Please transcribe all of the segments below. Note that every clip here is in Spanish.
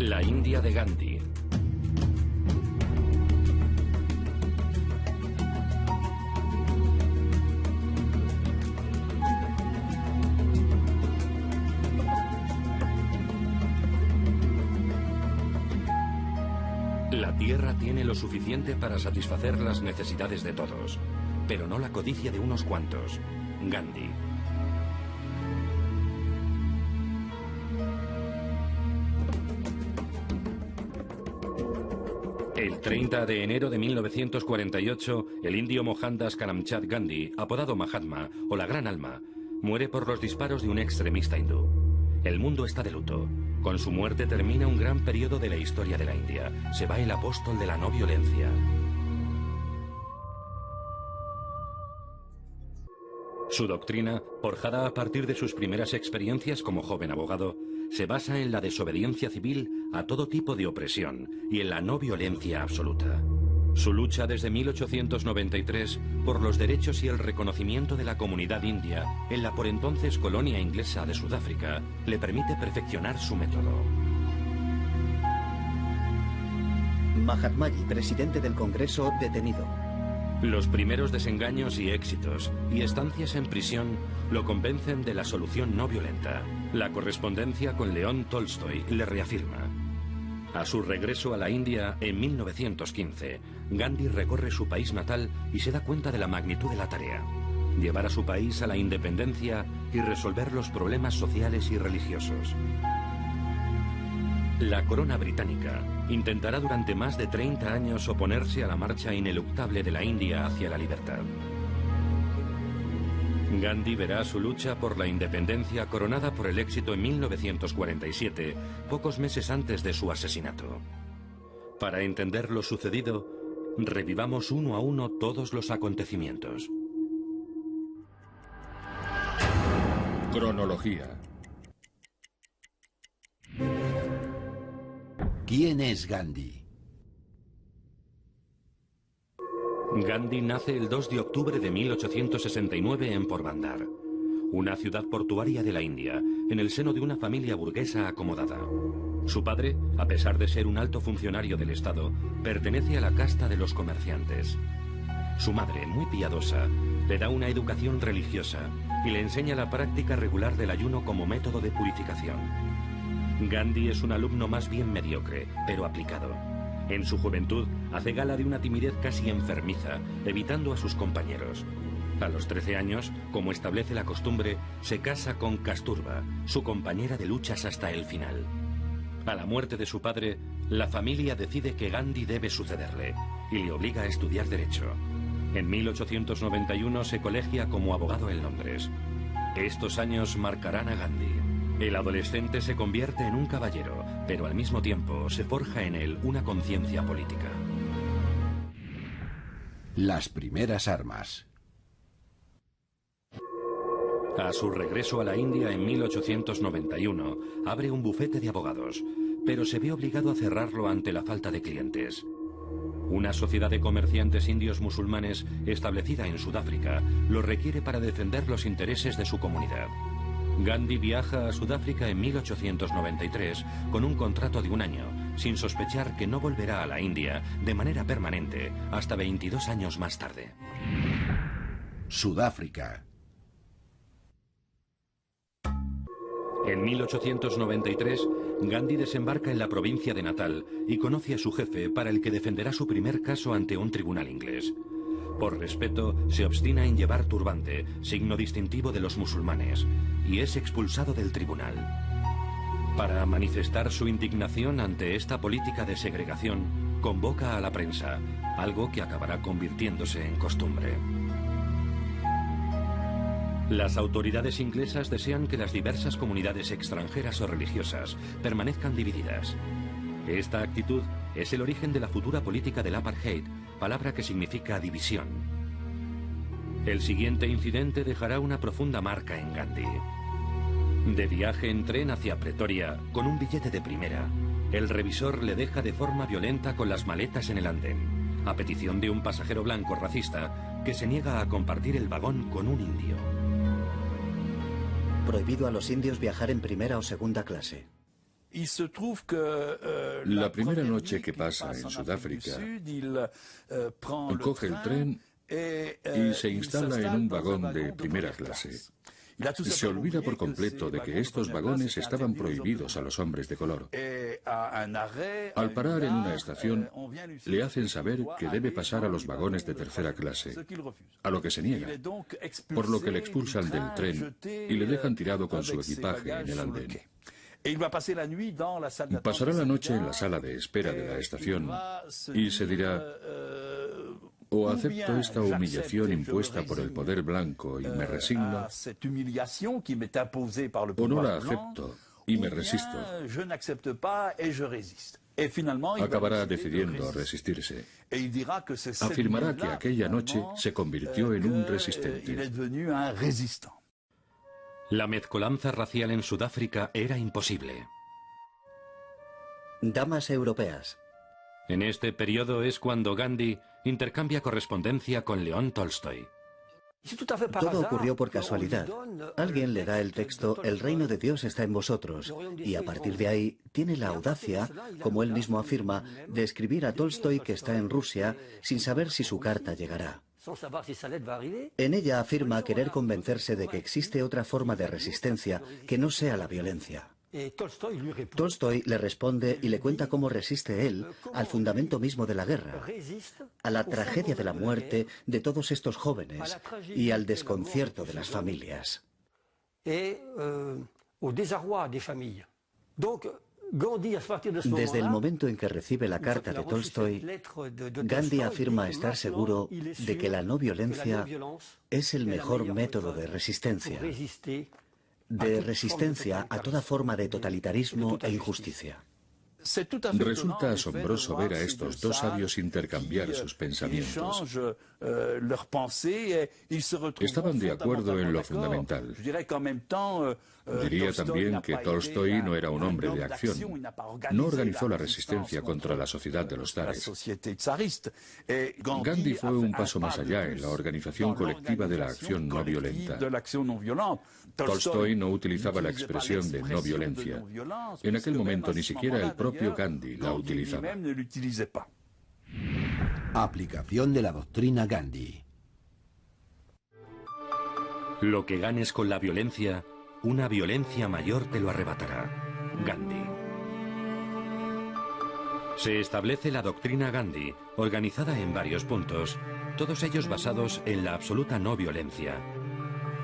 La India de Gandhi. La tierra tiene lo suficiente para satisfacer las necesidades de todos, pero no la codicia de unos cuantos. Gandhi. El 30 de enero de 1948, el indio Mohandas Karamchand Gandhi, apodado Mahatma o la Gran Alma, muere por los disparos de un extremista hindú. El mundo está de luto. Con su muerte termina un gran periodo de la historia de la India. Se va el apóstol de la no violencia. Su doctrina, forjada a partir de sus primeras experiencias como joven abogado, se basa en la desobediencia civil a todo tipo de opresión y en la no violencia absoluta. Su lucha desde 1893 por los derechos y el reconocimiento de la comunidad india en la por entonces colonia inglesa de Sudáfrica le permite perfeccionar su método. Mahatmaji, presidente del Congreso, detenido. Los primeros desengaños y éxitos y estancias en prisión lo convencen de la solución no violenta. La correspondencia con León Tolstoy le reafirma. A su regreso a la India en 1915, Gandhi recorre su país natal y se da cuenta de la magnitud de la tarea: llevar a su país a la independencia y resolver los problemas sociales y religiosos. La corona británica intentará durante más de 30 años oponerse a la marcha ineluctable de la India hacia la libertad. Gandhi verá su lucha por la independencia coronada por el éxito en 1947, pocos meses antes de su asesinato. Para entender lo sucedido, revivamos uno a uno todos los acontecimientos. Cronología. ¿Quién es Gandhi? Gandhi nace el 2 de octubre de 1869 en Porbandar, una ciudad portuaria de la India, en el seno de una familia burguesa acomodada. Su padre, a pesar de ser un alto funcionario del Estado, pertenece a la casta de los comerciantes. Su madre, muy piadosa, le da una educación religiosa y le enseña la práctica regular del ayuno como método de purificación. Gandhi es un alumno más bien mediocre, pero aplicado. En su juventud hace gala de una timidez casi enfermiza, evitando a sus compañeros. A los 13 años, como establece la costumbre, se casa con Kasturba, su compañera de luchas hasta el final. A la muerte de su padre, la familia decide que Gandhi debe sucederle y le obliga a estudiar Derecho. En 1891 se colegia como abogado en Londres. Estos años marcarán a Gandhi. El adolescente se convierte en un caballero, pero al mismo tiempo se forja en él una conciencia política. Las primeras armas. A su regreso a la India en 1891, abre un bufete de abogados, pero se ve obligado a cerrarlo ante la falta de clientes. Una sociedad de comerciantes indios musulmanes establecida en Sudáfrica lo requiere para defender los intereses de su comunidad. Gandhi viaja a Sudáfrica en 1893 con un contrato de un año, sin sospechar que no volverá a la India de manera permanente hasta 22 años más tarde. Sudáfrica. En 1893, Gandhi desembarca en la provincia de Natal y conoce a su jefe, para el que defenderá su primer caso ante un tribunal inglés. Por respeto, se obstina en llevar turbante, signo distintivo de los musulmanes, y es expulsado del tribunal. Para manifestar su indignación ante esta política de segregación, convoca a la prensa, algo que acabará convirtiéndose en costumbre. Las autoridades inglesas desean que las diversas comunidades extranjeras o religiosas permanezcan divididas. Esta actitud es el origen de la futura política del apartheid, palabra que significa división. El siguiente incidente dejará una profunda marca en Gandhi. De viaje en tren hacia Pretoria, con un billete de primera, el revisor le deja de forma violenta con las maletas en el andén, a petición de un pasajero blanco racista que se niega a compartir el vagón con un indio. Prohibido a los indios viajar en primera o segunda clase. La primera noche que pasa en Sudáfrica, coge el tren y se instala en un vagón de primera clase. Se olvida por completo de que estos vagones estaban prohibidos a los hombres de color. Al parar en una estación, le hacen saber que debe pasar a los vagones de tercera clase, a lo que se niega, por lo que le expulsan del tren y le dejan tirado con su equipaje en el andén. Pasará la noche en la sala de espera de la estación y se dirá: o acepto esta humillación impuesta por el poder blanco y me resigno, o no la acepto y me resisto. Acabará decidiendo resistirse. Afirmará que aquella noche se convirtió en un resistente. La mezcolanza racial en Sudáfrica era imposible. Damas europeas. En este periodo es cuando Gandhi intercambia correspondencia con León Tolstoy. Todo ocurrió por casualidad. Alguien le da el texto "El reino de Dios está en vosotros", y a partir de ahí tiene la audacia, como él mismo afirma, de escribir a Tolstoy que está en Rusia sin saber si su carta llegará. En ella afirma querer convencerse de que existe otra forma de resistencia que no sea la violencia. Tolstoy le responde y le cuenta cómo resiste él al fundamento mismo de la guerra, a la tragedia de la muerte de todos estos jóvenes y al desconcierto de las familias. Desde el momento en que recibe la carta de Tolstoy, Gandhi afirma estar seguro de que la no violencia es el mejor método de resistencia a toda forma de totalitarismo e injusticia. Resulta asombroso ver a estos dos sabios intercambiar sus pensamientos. Estaban de acuerdo en lo fundamental. Diría también que Tolstoy no era un hombre de acción. No organizó la resistencia contra la sociedad de los zares. Gandhi fue un paso más allá en la organización colectiva de la acción no violenta. Tolstoy no utilizaba la expresión de no violencia. En aquel momento ni siquiera el propio Gandhi la utilizaba. Aplicación de la doctrina Gandhi. Lo que ganes con la violencia, una violencia mayor te lo arrebatará. Gandhi. Se establece la doctrina Gandhi, organizada en varios puntos, todos ellos basados en la absoluta no violencia.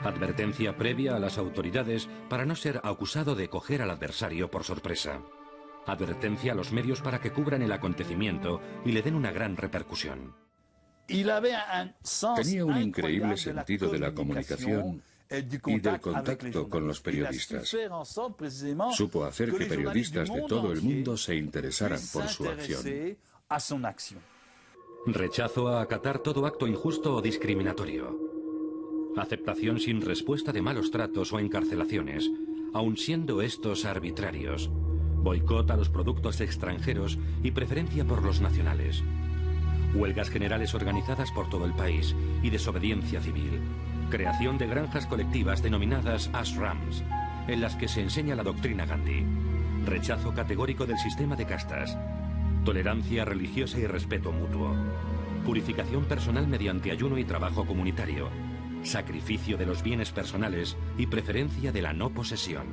Advertencia previa a las autoridades para no ser acusado de coger al adversario por sorpresa. Advertencia a los medios para que cubran el acontecimiento y le den una gran repercusión. Tenía un increíble sentido de la comunicación y del contacto con los periodistas. Supo hacer que periodistas de todo el mundo se interesaran por su acción. Rechazo a acatar todo acto injusto o discriminatorio. Aceptación sin respuesta de malos tratos o encarcelaciones, aun siendo estos arbitrarios. Boicot a los productos extranjeros y preferencia por los nacionales. Huelgas generales organizadas por todo el país y desobediencia civil. Creación de granjas colectivas denominadas ashrams, en las que se enseña la doctrina Gandhi. Rechazo categórico del sistema de castas. Tolerancia religiosa y respeto mutuo. Purificación personal mediante ayuno y trabajo comunitario. Sacrificio de los bienes personales y preferencia de la no posesión.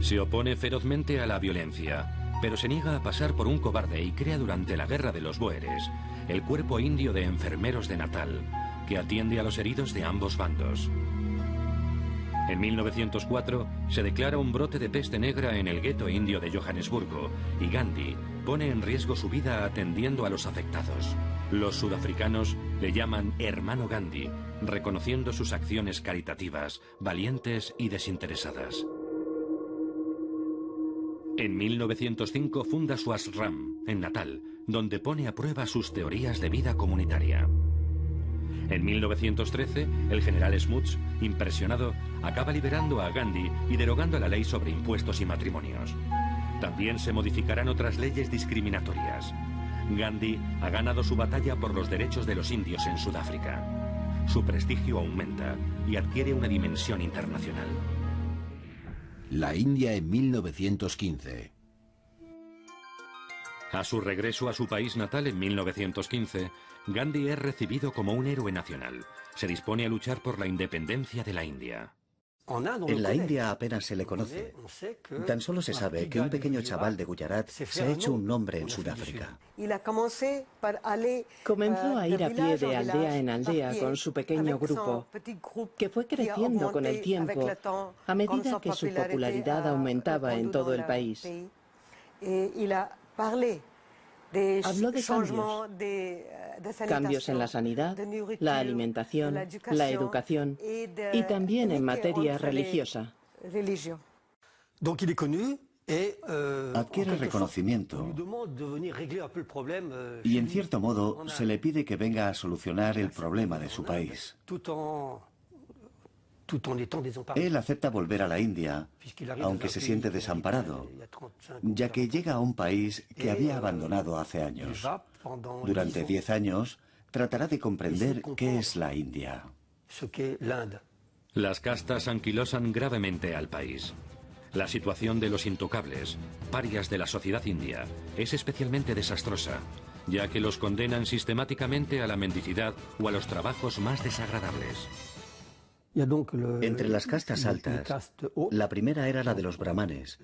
Se opone ferozmente a la violencia, pero se niega a pasar por un cobarde y crea durante la Guerra de los Bóeres el cuerpo indio de enfermeros de Natal, que atiende a los heridos de ambos bandos. En 1904 se declara un brote de peste negra en el gueto indio de Johannesburgo y Gandhi pone en riesgo su vida atendiendo a los afectados. Los sudafricanos le llaman hermano Gandhi, reconociendo sus acciones caritativas, valientes y desinteresadas. En 1905 funda su ashram en Natal, donde pone a prueba sus teorías de vida comunitaria. En 1913, el general Smuts, impresionado, acaba liberando a Gandhi y derogando la ley sobre impuestos y matrimonios. También se modificarán otras leyes discriminatorias. Gandhi ha ganado su batalla por los derechos de los indios en Sudáfrica. Su prestigio aumenta y adquiere una dimensión internacional. La India en 1915. A su regreso a su país natal en 1915, Gandhi es recibido como un héroe nacional. Se dispone a luchar por la independencia de la India. En la India apenas se le conoce. Tan solo se sabe que un pequeño chaval de Gujarat se ha hecho un nombre en Sudáfrica. Comenzó a ir a pie de aldea en aldea con su pequeño grupo, que fue creciendo con el tiempo a medida que su popularidad aumentaba en todo el país. Habló de cambios en la sanidad, la alimentación, la educación y también en materia religiosa. Adquiere reconocimiento y en cierto modo se le pide que venga a solucionar el problema de su país. Él acepta volver a la India, aunque se siente desamparado, ya que llega a un país que había abandonado hace años. Durante 10 años tratará de comprender qué es la India. Las castas anquilosan gravemente al país. La situación de los intocables, parias de la sociedad india, es especialmente desastrosa, ya que los condenan sistemáticamente a la mendicidad o a los trabajos más desagradables. Entre las castas altas, la primera era la de los brahmanes,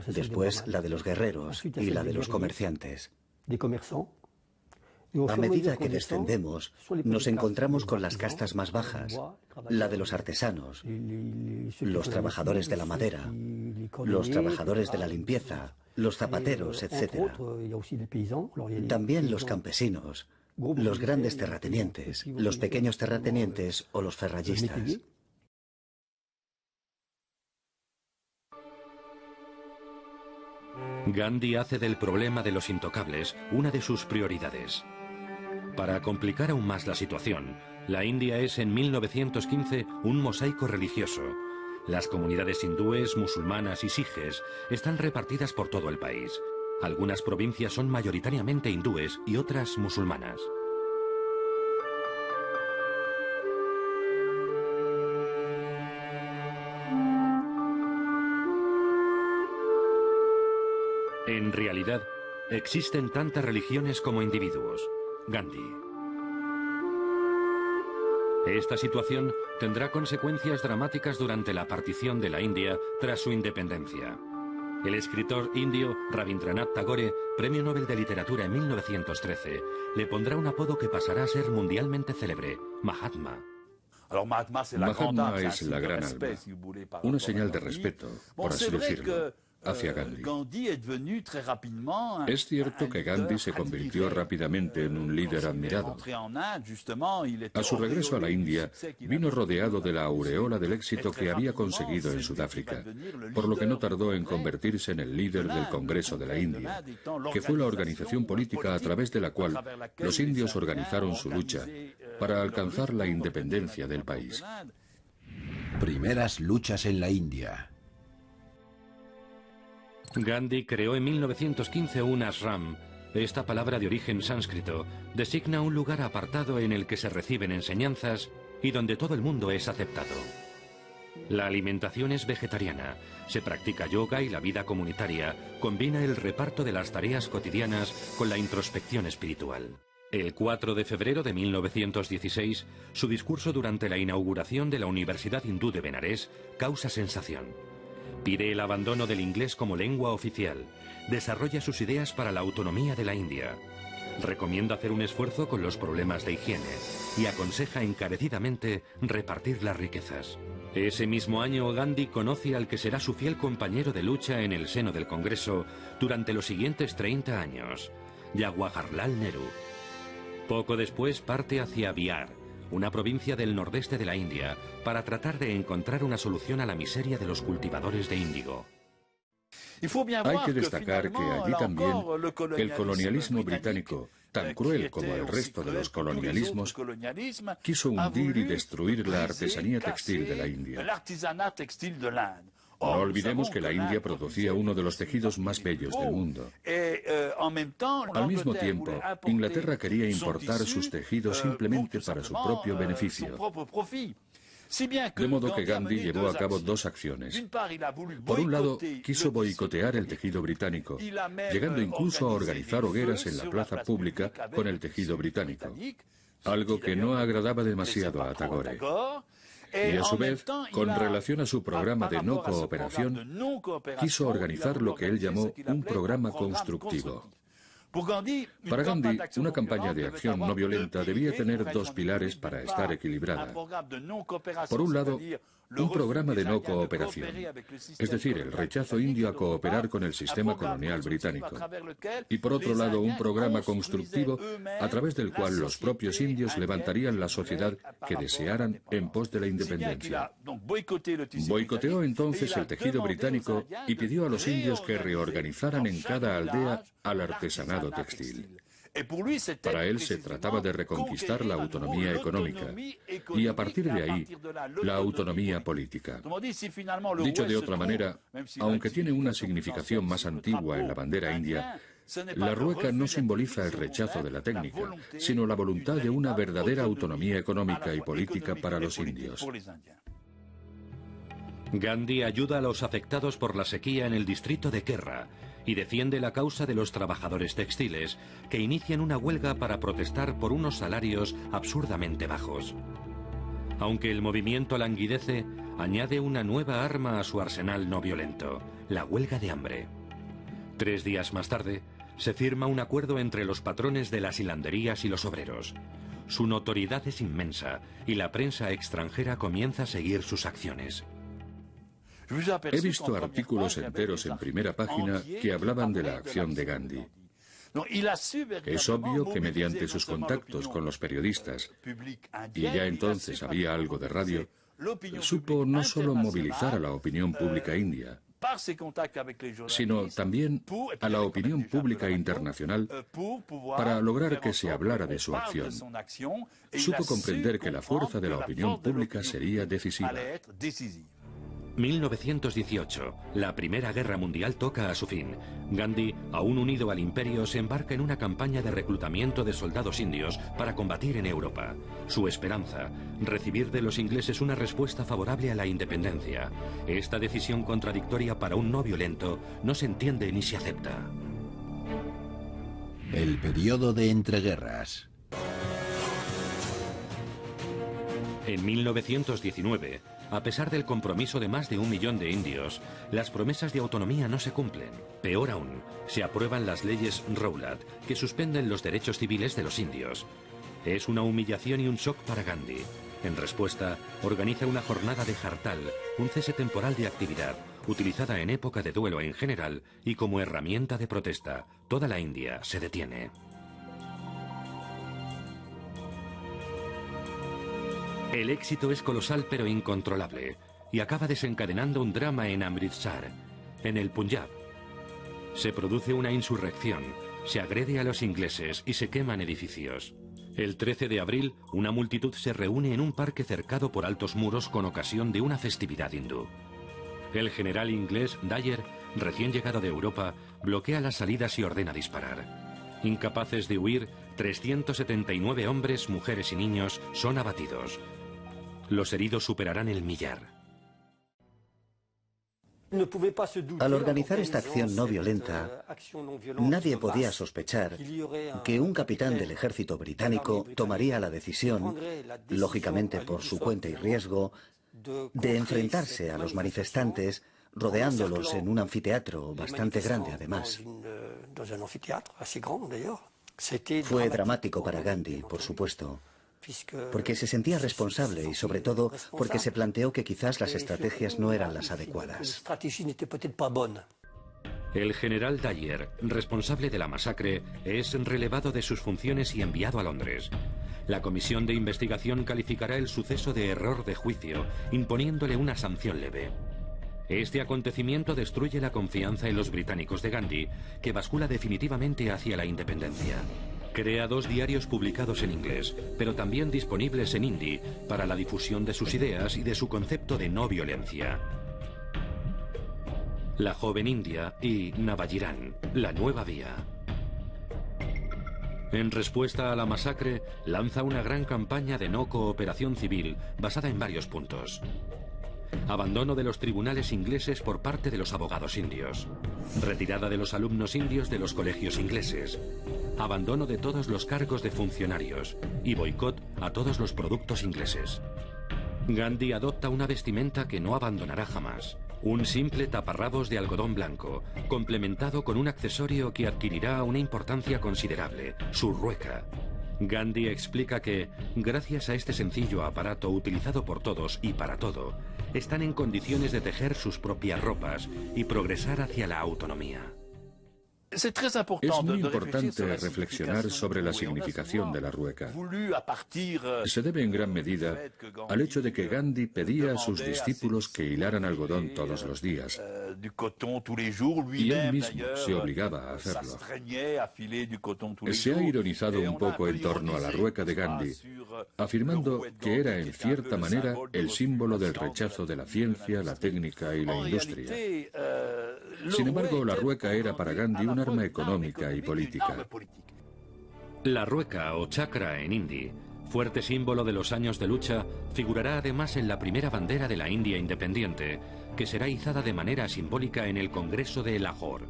después la de los guerreros y la de los comerciantes. A medida que descendemos, nos encontramos con las castas más bajas, la de los artesanos, los trabajadores de la madera, los trabajadores de la limpieza, los zapateros, etc. También los campesinos, los grandes terratenientes, los pequeños terratenientes o los ferrallistas. Gandhi hace del problema de los intocables una de sus prioridades. Para complicar aún más la situación, la India es en 1915 un mosaico religioso. Las comunidades hindúes, musulmanas y sijes están repartidas por todo el país. Algunas provincias son mayoritariamente hindúes y otras musulmanas. En realidad, existen tantas religiones como individuos. Gandhi. Esta situación tendrá consecuencias dramáticas durante la partición de la India tras su independencia. El escritor indio Rabindranath Tagore, Premio Nobel de Literatura en 1913, le pondrá un apodo que pasará a ser mundialmente célebre: Mahatma. Mahatma es la gran alma, una señal de respeto, por así decirlo, hacia Gandhi. Es cierto que Gandhi se convirtió rápidamente en un líder admirado. A su regreso a la India, vino rodeado de la aureola del éxito que había conseguido en Sudáfrica, por lo que no tardó en convertirse en el líder del Congreso de la India, que fue la organización política a través de la cual los indios organizaron su lucha para alcanzar la independencia del país. Primeras luchas en la India. Gandhi creó en 1915 un ashram. Esta palabra de origen sánscrito designa un lugar apartado en el que se reciben enseñanzas y donde todo el mundo es aceptado. La alimentación es vegetariana, se practica yoga y la vida comunitaria combina el reparto de las tareas cotidianas con la introspección espiritual. El 4 de febrero de 1916, su discurso durante la inauguración de la Universidad Hindú de Benarés causa sensación. Pide el abandono del inglés como lengua oficial, desarrolla sus ideas para la autonomía de la India, recomienda hacer un esfuerzo con los problemas de higiene y aconseja encarecidamente repartir las riquezas. Ese mismo año, Gandhi conoce al que será su fiel compañero de lucha en el seno del Congreso durante los siguientes 30 años, Jawaharlal Nehru. Poco después parte hacia Bihar, una provincia del nordeste de la India, para tratar de encontrar una solución a la miseria de los cultivadores de índigo. Hay que destacar que allí también el colonialismo británico, tan cruel como el resto de los colonialismos, quiso hundir y destruir la artesanía textil de la India. No olvidemos que la India producía uno de los tejidos más bellos del mundo. Al mismo tiempo, Inglaterra quería importar sus tejidos simplemente para su propio beneficio. De modo que Gandhi llevó a cabo dos acciones. Por un lado, quiso boicotear el tejido británico, llegando incluso a organizar hogueras en la plaza pública con el tejido británico, algo que no agradaba demasiado a Tagore. Y a su vez, con relación a su programa de no cooperación, quiso organizar lo que él llamó un programa constructivo. Para Gandhi, una campaña de acción no violenta debía tener dos pilares para estar equilibrada. Por un lado, un programa de no cooperación, es decir, el rechazo indio a cooperar con el sistema colonial británico. Y por otro lado, un programa constructivo a través del cual los propios indios levantarían la sociedad que desearan en pos de la independencia. Boicoteó entonces el tejido británico y pidió a los indios que reorganizaran en cada aldea al artesanado textil. Para él se trataba de reconquistar la autonomía económica y a partir de ahí la autonomía política. Dicho de otra manera, aunque tiene una significación más antigua en la bandera india, la rueca no simboliza el rechazo de la técnica, sino la voluntad de una verdadera autonomía económica y política para los indios. Gandhi ayuda a los afectados por la sequía en el distrito de Kerra y defiende la causa de los trabajadores textiles que inician una huelga para protestar por unos salarios absurdamente bajos. Aunque el movimiento languidece, añade una nueva arma a su arsenal no violento, la huelga de hambre. 3 días más tarde, se firma un acuerdo entre los patrones de las hilanderías y los obreros. Su notoriedad es inmensa y la prensa extranjera comienza a seguir sus acciones. He visto artículos enteros en primera página que hablaban de la acción de Gandhi. Es obvio que mediante sus contactos con los periodistas, y ya entonces había algo de radio, supo no solo movilizar a la opinión pública india, sino también a la opinión pública internacional para lograr que se hablara de su acción. Supo comprender que la fuerza de la opinión pública sería decisiva. 1918. La Primera Guerra Mundial toca a su fin. Gandhi, aún unido al imperio, se embarca en una campaña de reclutamiento de soldados indios para combatir en Europa. Su esperanza, recibir de los ingleses una respuesta favorable a la independencia. Esta decisión contradictoria para un no violento no se entiende ni se acepta. El periodo de entreguerras. En 1919, a pesar del compromiso de más de 1 millón de indios, las promesas de autonomía no se cumplen. Peor aún, se aprueban las leyes Rowlatt, que suspenden los derechos civiles de los indios. Es una humillación y un shock para Gandhi. En respuesta, organiza una jornada de Hartal, un cese temporal de actividad, utilizada en época de duelo en general y como herramienta de protesta. Toda la India se detiene. El éxito es colosal pero incontrolable y acaba desencadenando un drama en Amritsar, en el Punjab. Se produce una insurrección, se agrede a los ingleses y se queman edificios. El 13 de abril, una multitud se reúne en un parque cercado por altos muros con ocasión de una festividad hindú. El general inglés Dyer, recién llegado de Europa, bloquea las salidas y ordena disparar. Incapaces de huir, 379 hombres, mujeres y niños son abatidos. Los heridos superarán el 1.000.000. Al organizar esta acción no violenta, nadie podía sospechar que un capitán del ejército británico tomaría la decisión, lógicamente por su cuenta y riesgo, de enfrentarse a los manifestantes, rodeándolos en un anfiteatro bastante grande además. Fue dramático para Gandhi, por supuesto, porque se sentía responsable y sobre todo porque se planteó que quizás las estrategias no eran las adecuadas. El general Dyer, responsable de la masacre, es relevado de sus funciones y enviado a Londres. La comisión de investigación calificará el suceso de error de juicio, imponiéndole una sanción leve. Este acontecimiento destruye la confianza en los británicos de Gandhi, que bascula definitivamente hacia la independencia. Crea 2 diarios publicados en inglés, pero también disponibles en hindi, para la difusión de sus ideas y de su concepto de no violencia. La joven India y Navajiran, la nueva vía. En respuesta a la masacre, lanza una gran campaña de no cooperación civil basada en varios puntos. Abandono de los tribunales ingleses por parte de los abogados indios. Retirada de los alumnos indios de los colegios ingleses. Abandono de todos los cargos de funcionarios. Y boicot a todos los productos ingleses. Gandhi adopta una vestimenta que no abandonará jamás. Un simple taparrabos de algodón blanco, complementado con un accesorio que adquirirá una importancia considerable, su rueca. Gandhi explica que, gracias a este sencillo aparato utilizado por todos y para todo, están en condiciones de tejer sus propias ropas y progresar hacia la autonomía. Es muy importante reflexionar sobre la significación de la rueca. Se debe en gran medida al hecho de que Gandhi pedía a sus discípulos que hilaran algodón todos los días, y él mismo se obligaba a hacerlo. Se ha ironizado un poco en torno a la rueca de Gandhi, afirmando que era en cierta manera el símbolo del rechazo de la ciencia, la técnica y la industria. Sin embargo, la rueca era para Gandhi un arma económica y política. La rueca o chakra en hindi, fuerte símbolo de los años de lucha, figurará además en la primera bandera de la India independiente, que será izada de manera simbólica en el Congreso de Lahore.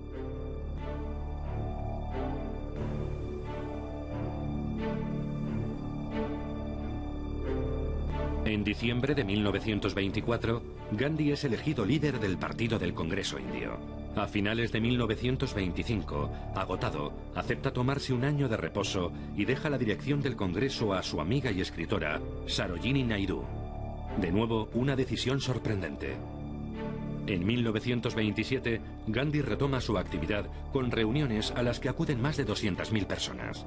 En diciembre de 1924, Gandhi es elegido líder del Partido del Congreso Indio. A finales de 1925, agotado, acepta tomarse un año de reposo y deja la dirección del Congreso a su amiga y escritora, Sarojini Naidu. De nuevo, una decisión sorprendente. En 1927, Gandhi retoma su actividad con reuniones a las que acuden más de 200.000 personas.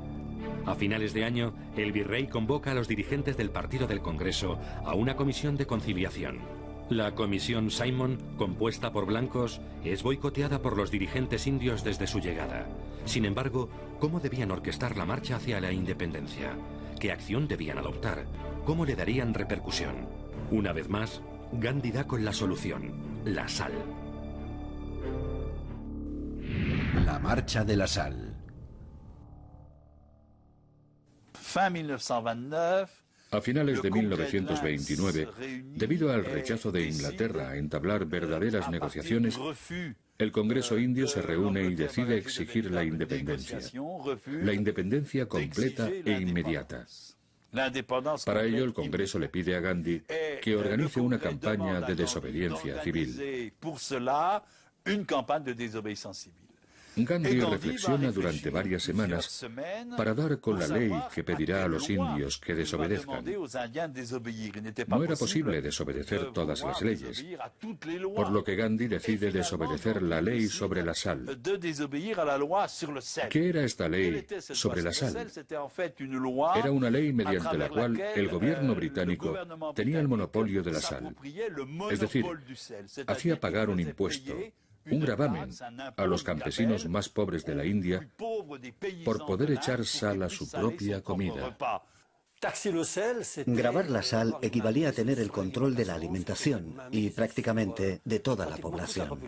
A finales de año, el virrey convoca a los dirigentes del Partido del Congreso a una comisión de conciliación. La comisión Simon, compuesta por blancos, es boicoteada por los dirigentes indios desde su llegada. Sin embargo, ¿cómo debían orquestar la marcha hacia la independencia? ¿Qué acción debían adoptar? ¿Cómo le darían repercusión? Una vez más, Gandhi da con la solución: la sal. La marcha de la sal. A finales de 1929, debido al rechazo de Inglaterra a entablar verdaderas negociaciones, el Congreso indio se reúne y decide exigir la independencia completa e inmediata. Para ello, el Congreso le pide a Gandhi que organice una campaña de desobediencia civil. Gandhi reflexiona durante varias semanas para dar con la ley que pedirá a los indios que desobedezcan. No era posible desobedecer todas las leyes, por lo que Gandhi decide desobedecer la ley sobre la sal. ¿Qué era esta ley sobre la sal? Era una ley mediante la cual el gobierno británico tenía el monopolio de la sal. Es decir, hacía pagar un impuesto, un gravamen, a los campesinos más pobres de la India por poder echar sal a su propia comida. Gravar la sal equivalía a tener el control de la alimentación y prácticamente de toda la población.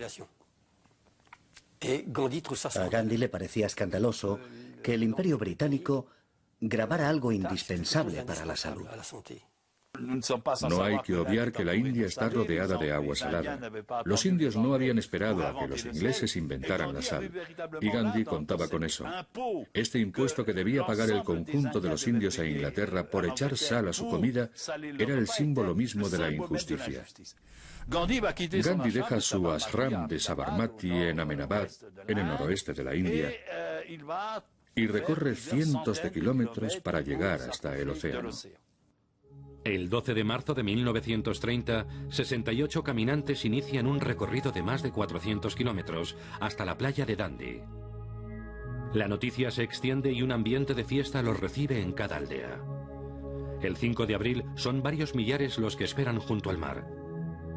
A Gandhi le parecía escandaloso que el Imperio Británico grabara algo indispensable para la salud. No hay que obviar que la India está rodeada de agua salada. Los indios no habían esperado a que los ingleses inventaran la sal, y Gandhi contaba con eso. Este impuesto que debía pagar el conjunto de los indios a Inglaterra por echar sal a su comida era el símbolo mismo de la injusticia. Gandhi deja su ashram de Sabarmati en Ahmedabad, en el noroeste de la India, y recorre cientos de kilómetros para llegar hasta el océano. El 12 de marzo de 1930, 68 caminantes inician un recorrido de más de 400 kilómetros hasta la playa de Dundee. La noticia se extiende y un ambiente de fiesta los recibe en cada aldea. El 5 de abril son varios millares los que esperan junto al mar.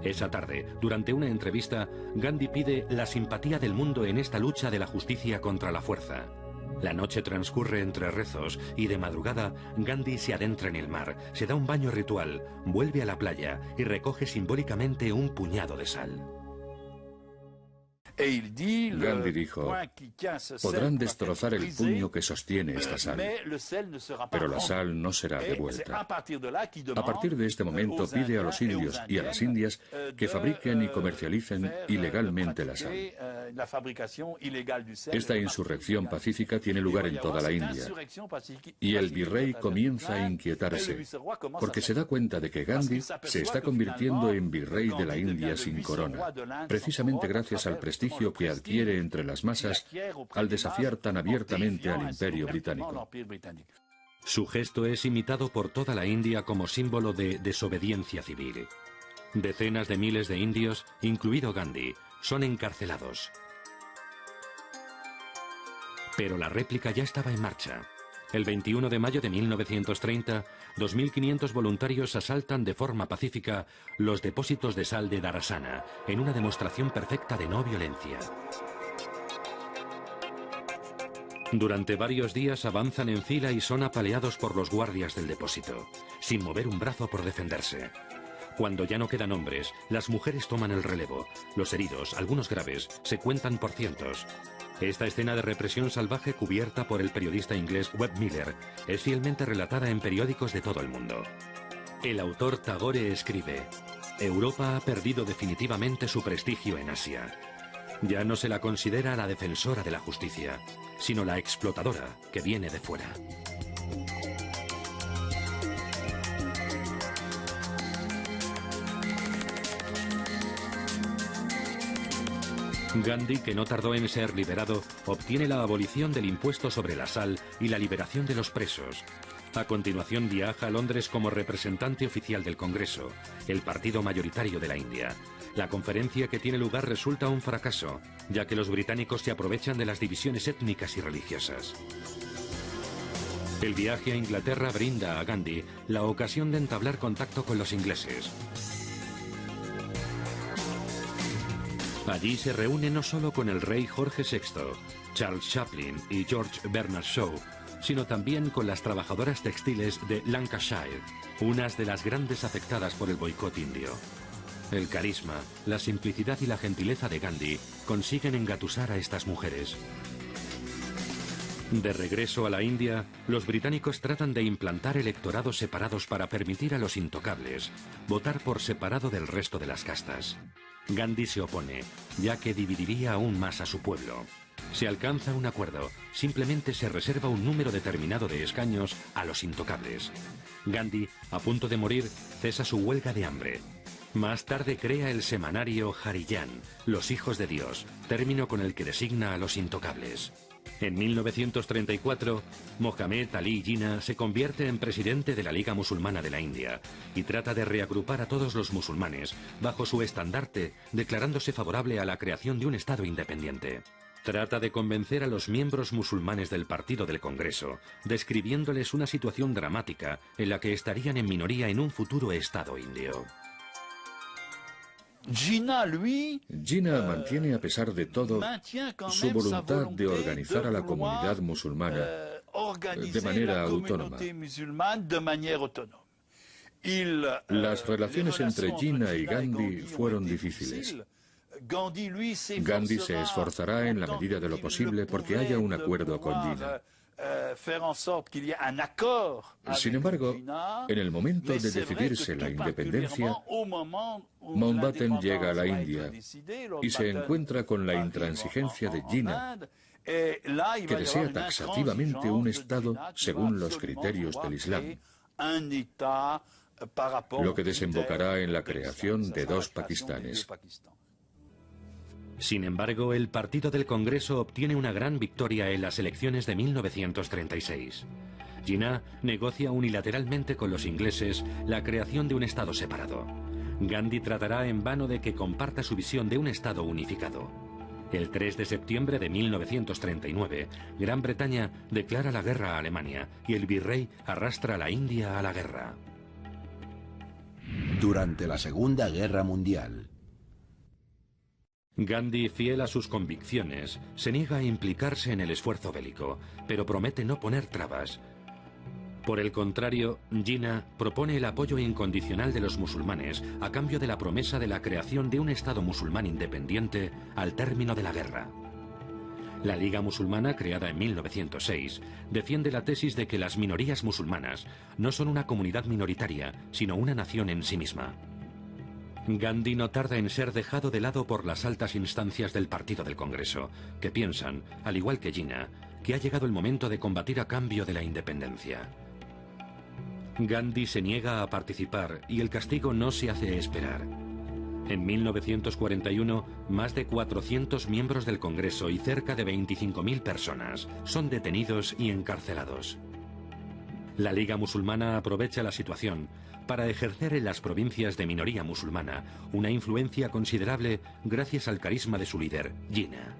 Esa tarde, durante una entrevista, Gandhi pide la simpatía del mundo en esta lucha de la justicia contra la fuerza. La noche transcurre entre rezos y de madrugada Gandhi se adentra en el mar, se da un baño ritual, vuelve a la playa y recoge simbólicamente un puñado de sal. Gandhi dijo: podrán destrozar el puño que sostiene esta sal, pero la sal no será devuelta. A partir de este momento pide a los indios y a las indias que fabriquen y comercialicen ilegalmente la sal. Esta insurrección pacífica tiene lugar en toda la India, y el virrey comienza a inquietarse, porque se da cuenta de que Gandhi se está convirtiendo en virrey de la India sin corona, precisamente gracias al prestigio que adquiere entre las masas al desafiar tan abiertamente al Imperio Británico. Su gesto es imitado por toda la India como símbolo de desobediencia civil. Decenas de miles de indios, incluido Gandhi, son encarcelados. Pero la réplica ya estaba en marcha. El 21 de mayo de 1930, 2.500 voluntarios asaltan de forma pacífica los depósitos de sal de Dharasana, en una demostración perfecta de no violencia. Durante varios días avanzan en fila y son apaleados por los guardias del depósito, sin mover un brazo por defenderse. Cuando ya no quedan hombres, las mujeres toman el relevo. Los heridos, algunos graves, se cuentan por cientos. Esta escena de represión salvaje, cubierta por el periodista inglés Webb Miller, es fielmente relatada en periódicos de todo el mundo. El autor Tagore escribe: Europa ha perdido definitivamente su prestigio en Asia. Ya no se la considera la defensora de la justicia, sino la explotadora que viene de fuera. Gandhi, que no tardó en ser liberado, obtiene la abolición del impuesto sobre la sal y la liberación de los presos. A continuación viaja a Londres como representante oficial del Congreso, el partido mayoritario de la India. La conferencia que tiene lugar resulta un fracaso, ya que los británicos se aprovechan de las divisiones étnicas y religiosas. El viaje a Inglaterra brinda a Gandhi la ocasión de entablar contacto con los ingleses. Allí se reúne no solo con el rey Jorge VI, Charles Chaplin y George Bernard Shaw, sino también con las trabajadoras textiles de Lancashire, unas de las grandes afectadas por el boicot indio. El carisma, la simplicidad y la gentileza de Gandhi consiguen engatusar a estas mujeres. De regreso a la India, los británicos tratan de implantar electorados separados para permitir a los intocables votar por separado del resto de las castas. Gandhi se opone, ya que dividiría aún más a su pueblo. Se alcanza un acuerdo, simplemente se reserva un número determinado de escaños a los intocables. Gandhi, a punto de morir, cesa su huelga de hambre. Más tarde crea el semanario Harijan, Los Hijos de Dios, término con el que designa a los intocables. En 1934, Mohammed Ali Jinnah se convierte en presidente de la Liga Musulmana de la India y trata de reagrupar a todos los musulmanes bajo su estandarte, declarándose favorable a la creación de un Estado independiente. Trata de convencer a los miembros musulmanes del Partido del Congreso, describiéndoles una situación dramática en la que estarían en minoría en un futuro Estado indio. Jinnah mantiene, a pesar de todo, su voluntad de organizar a la comunidad musulmana de manera autónoma. Las relaciones entre Jinnah y Gandhi fueron difíciles. Gandhi se esforzará en la medida de lo posible porque haya un acuerdo con Jinnah. Sin embargo, en el momento de decidirse la independencia, Mountbatten llega a la India y se encuentra con la intransigencia de Jinnah, que desea taxativamente un Estado según los criterios del Islam, lo que desembocará en la creación de dos Pakistanes. Sin embargo, el Partido del Congreso obtiene una gran victoria en las elecciones de 1936. Jinnah negocia unilateralmente con los ingleses la creación de un Estado separado. Gandhi tratará en vano de que comparta su visión de un Estado unificado. El 3 de septiembre de 1939, Gran Bretaña declara la guerra a Alemania y el virrey arrastra a la India a la guerra. Durante la Segunda Guerra Mundial, Gandhi, fiel a sus convicciones, se niega a implicarse en el esfuerzo bélico, pero promete no poner trabas. Por el contrario, Jinnah propone el apoyo incondicional de los musulmanes a cambio de la promesa de la creación de un Estado musulmán independiente al término de la guerra. La Liga Musulmana, creada en 1906, defiende la tesis de que las minorías musulmanas no son una comunidad minoritaria, sino una nación en sí misma. Gandhi no tarda en ser dejado de lado por las altas instancias del Partido del Congreso, que piensan, al igual que Jinnah, que ha llegado el momento de combatir a cambio de la independencia. Gandhi se niega a participar y el castigo no se hace esperar. En 1941, más de 400 miembros del Congreso y cerca de 25.000 personas son detenidos y encarcelados. La Liga Musulmana aprovecha la situación para ejercer en las provincias de minoría musulmana una influencia considerable gracias al carisma de su líder, Jinnah.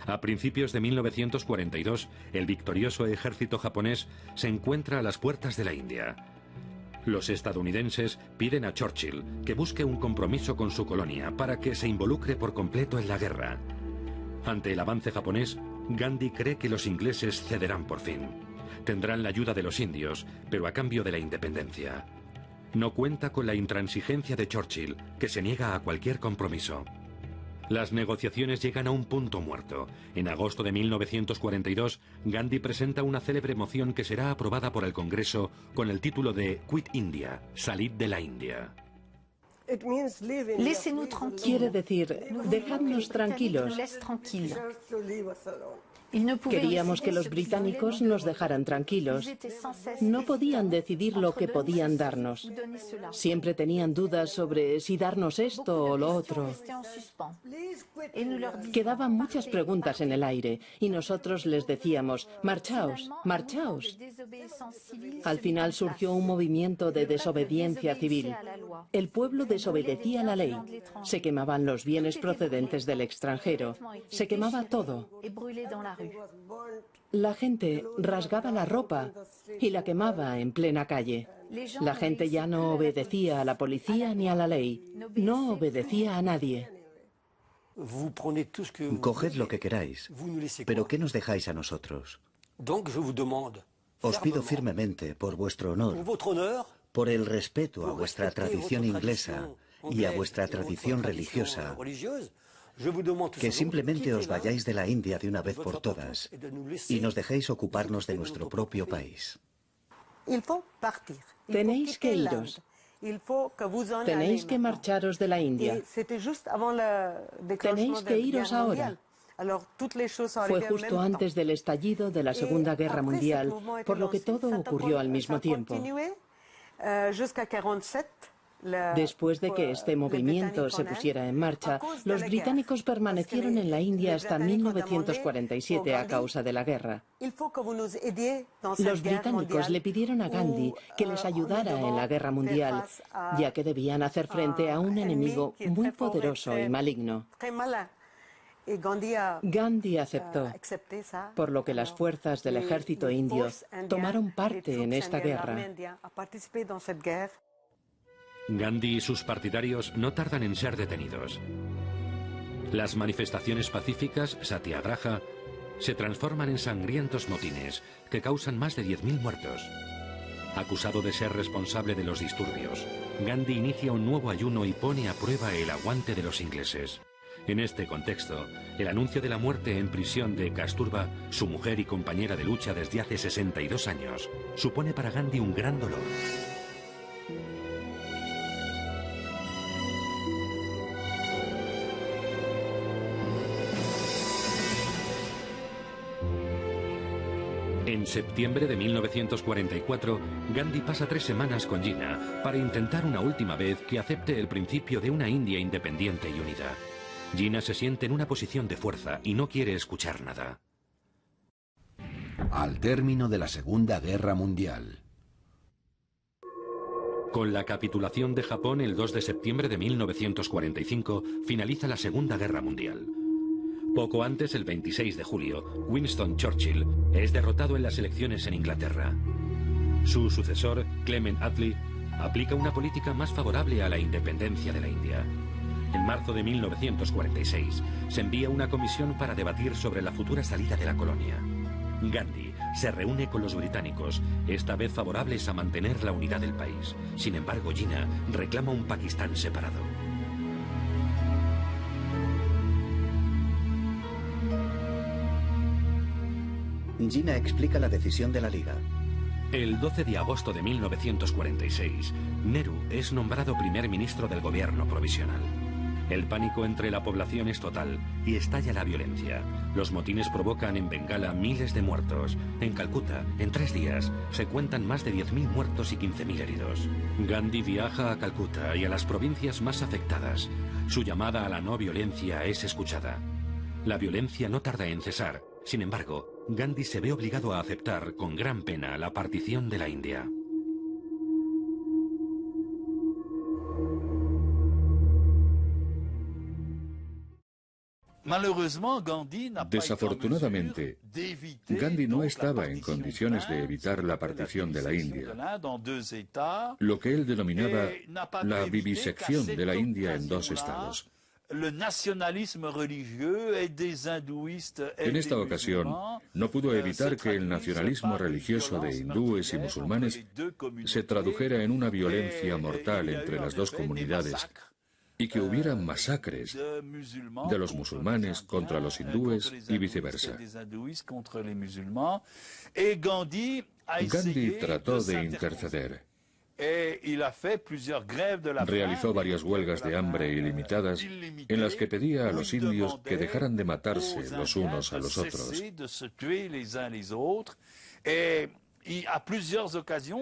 A principios de 1942, el victorioso ejército japonés se encuentra a las puertas de la India. Los estadounidenses piden a Churchill que busque un compromiso con su colonia para que se involucre por completo en la guerra. Ante el avance japonés, Gandhi cree que los ingleses cederán por fin. Tendrán la ayuda de los indios, pero a cambio de la independencia. No cuenta con la intransigencia de Churchill, que se niega a cualquier compromiso. Las negociaciones llegan a un punto muerto. En agosto de 1942, Gandhi presenta una célebre moción que será aprobada por el Congreso con el título de Quit India, salid de la India. Quiere decir, dejadnos tranquilos. Queríamos que los británicos nos dejaran tranquilos. No podían decidir lo que podían darnos. Siempre tenían dudas sobre si darnos esto o lo otro. Quedaban muchas preguntas en el aire y nosotros les decíamos, marchaos, marchaos. Al final surgió un movimiento de desobediencia civil. El pueblo desobedecía la ley. Se quemaban los bienes procedentes del extranjero. Se quemaba todo. La gente rasgaba la ropa y la quemaba en plena calle. La gente ya no obedecía a la policía ni a la ley. No obedecía a nadie. Coged lo que queráis, pero ¿qué nos dejáis a nosotros? Os pido firmemente, por vuestro honor, por el respeto a vuestra tradición inglesa y a vuestra tradición religiosa, que simplemente os vayáis de la India de una vez por todas y nos dejéis ocuparnos de nuestro propio país. Tenéis que iros. Tenéis que marcharos de la India. Tenéis que iros ahora. Fue justo antes del estallido de la Segunda Guerra Mundial, por lo que todo ocurrió al mismo tiempo. Después de que este movimiento se pusiera en marcha, los británicos permanecieron en la India hasta 1947 a causa de la guerra. Los británicos le pidieron a Gandhi que les ayudara en la guerra mundial, ya que debían hacer frente a un enemigo muy poderoso y maligno. Gandhi aceptó, por lo que las fuerzas del ejército indio tomaron parte en esta guerra. Gandhi y sus partidarios no tardan en ser detenidos. Las manifestaciones pacíficas, satyagraha, se transforman en sangrientos motines que causan más de 10.000 muertos. Acusado de ser responsable de los disturbios, Gandhi inicia un nuevo ayuno y pone a prueba el aguante de los ingleses. En este contexto, el anuncio de la muerte en prisión de Kasturba, su mujer y compañera de lucha desde hace 62 años, supone para Gandhi un gran dolor. En septiembre de 1944, Gandhi pasa 3 semanas con Jinnah para intentar una última vez que acepte el principio de una India independiente y unida. Jinnah se siente en una posición de fuerza y no quiere escuchar nada. Al término de la Segunda Guerra Mundial. Con la capitulación de Japón el 2 de septiembre de 1945, finaliza la Segunda Guerra Mundial. Poco antes, el 26 de julio, Winston Churchill es derrotado en las elecciones en Inglaterra. Su sucesor, Clement Attlee, aplica una política más favorable a la independencia de la India. En marzo de 1946, se envía una comisión para debatir sobre la futura salida de la colonia. Gandhi se reúne con los británicos, esta vez favorables a mantener la unidad del país. Sin embargo, Jinnah reclama un Pakistán separado. Jinnah explica la decisión de la Liga. El 12 de agosto de 1946, Nehru es nombrado primer ministro del gobierno provisional. El pánico entre la población es total y estalla la violencia. Los motines provocan en Bengala miles de muertos. En Calcuta, en 3 días, se cuentan más de 10.000 muertos y 15.000 heridos. Gandhi viaja a Calcuta y a las provincias más afectadas. Su llamada a la no violencia es escuchada. La violencia no tarda en cesar. Sin embargo, Gandhi se ve obligado a aceptar con gran pena la partición de la India. Desafortunadamente, Gandhi no estaba en condiciones de evitar la partición de la India, lo que él denominaba la vivisección de la India en 2 estados. En esta ocasión, no pudo evitar que el nacionalismo religioso de hindúes y musulmanes se tradujera en una violencia mortal entre las 2 comunidades y que hubiera masacres de los musulmanes contra los hindúes y viceversa. Gandhi trató de interceder. Realizó varias huelgas de hambre ilimitadas en las que pedía a los indios que dejaran de matarse los unos a los otros.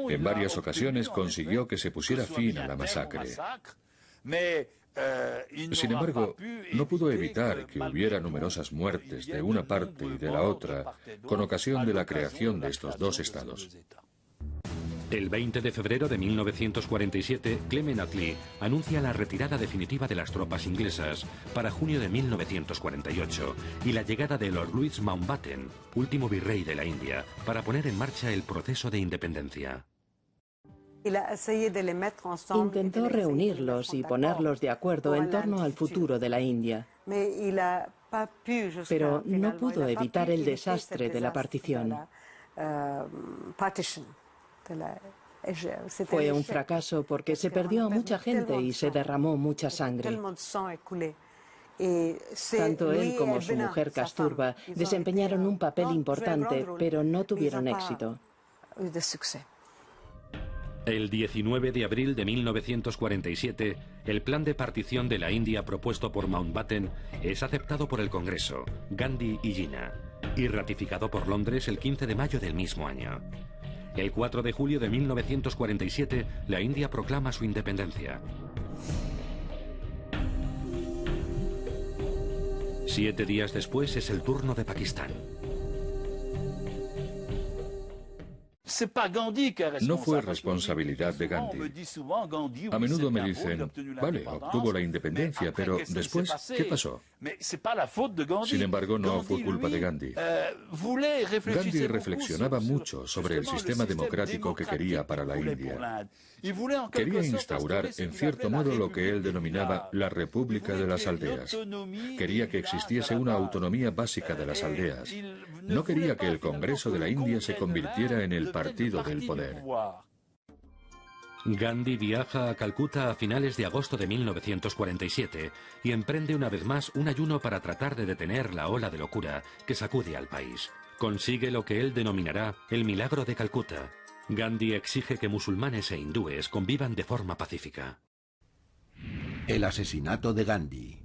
En varias ocasiones consiguió que se pusiera fin a la masacre. Sin embargo, no pudo evitar que hubiera numerosas muertes de una parte y de la otra con ocasión de la creación de estos 2 estados. El 20 de febrero de 1947, Clement Attlee anuncia la retirada definitiva de las tropas inglesas para junio de 1948 y la llegada de Lord Louis Mountbatten, último virrey de la India, para poner en marcha el proceso de independencia. Intentó reunirlos y ponerlos de acuerdo en torno al futuro de la India, pero no pudo evitar el desastre de la partición. Fue un fracaso porque se perdió a mucha gente y se derramó mucha sangre. Tanto él como su mujer Kasturba desempeñaron un papel importante, pero no tuvieron éxito. El 19 de abril de 1947, el plan de partición de la India propuesto por Mountbatten es aceptado por el Congreso, Gandhi y Jinnah, y ratificado por Londres el 15 de mayo del mismo año. El 4 de julio de 1947, la India proclama su independencia. 7 días después es el turno de Pakistán. No fue responsabilidad de Gandhi. A menudo me dicen, vale, obtuvo la independencia, pero después, ¿qué pasó? Sin embargo, no fue culpa de Gandhi. Gandhi reflexionaba mucho sobre el sistema democrático que quería para la India. Quería instaurar, en cierto modo, lo que él denominaba la República de las Aldeas. Quería que existiese una autonomía básica de las aldeas. No quería que el Congreso de la India se convirtiera en el partido del poder. Gandhi viaja a Calcuta a finales de agosto de 1947 y emprende una vez más un ayuno para tratar de detener la ola de locura que sacude al país. Consigue lo que él denominará el milagro de Calcuta. Gandhi exige que musulmanes e hindúes convivan de forma pacífica. El asesinato de Gandhi.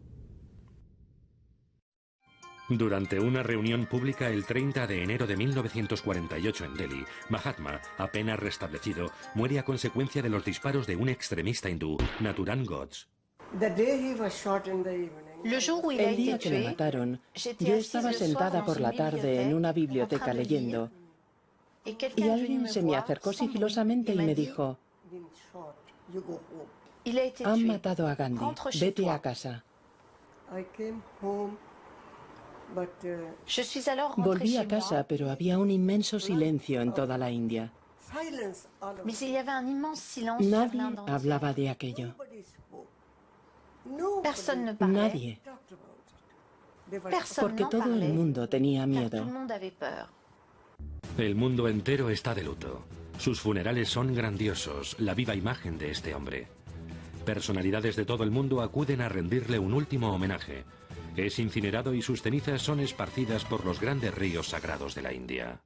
Durante una reunión pública el 30 de enero de 1948 en Delhi, Mahatma, apenas restablecido, muere a consecuencia de los disparos de un extremista hindú, Nathuram Godse. El día que me mataron, yo estaba sentada por la tarde en una biblioteca leyendo, y alguien se me acercó sigilosamente y me dijo: han matado a Gandhi, vete a casa. Volví a casa, pero había un inmenso silencio en toda la India. Nadie hablaba de aquello. Nadie. Porque todo el mundo tenía miedo. El mundo entero está de luto. Sus funerales son grandiosos, la viva imagen de este hombre. Personalidades de todo el mundo acuden a rendirle un último homenaje. Es incinerado y sus cenizas son esparcidas por los grandes ríos sagrados de la India.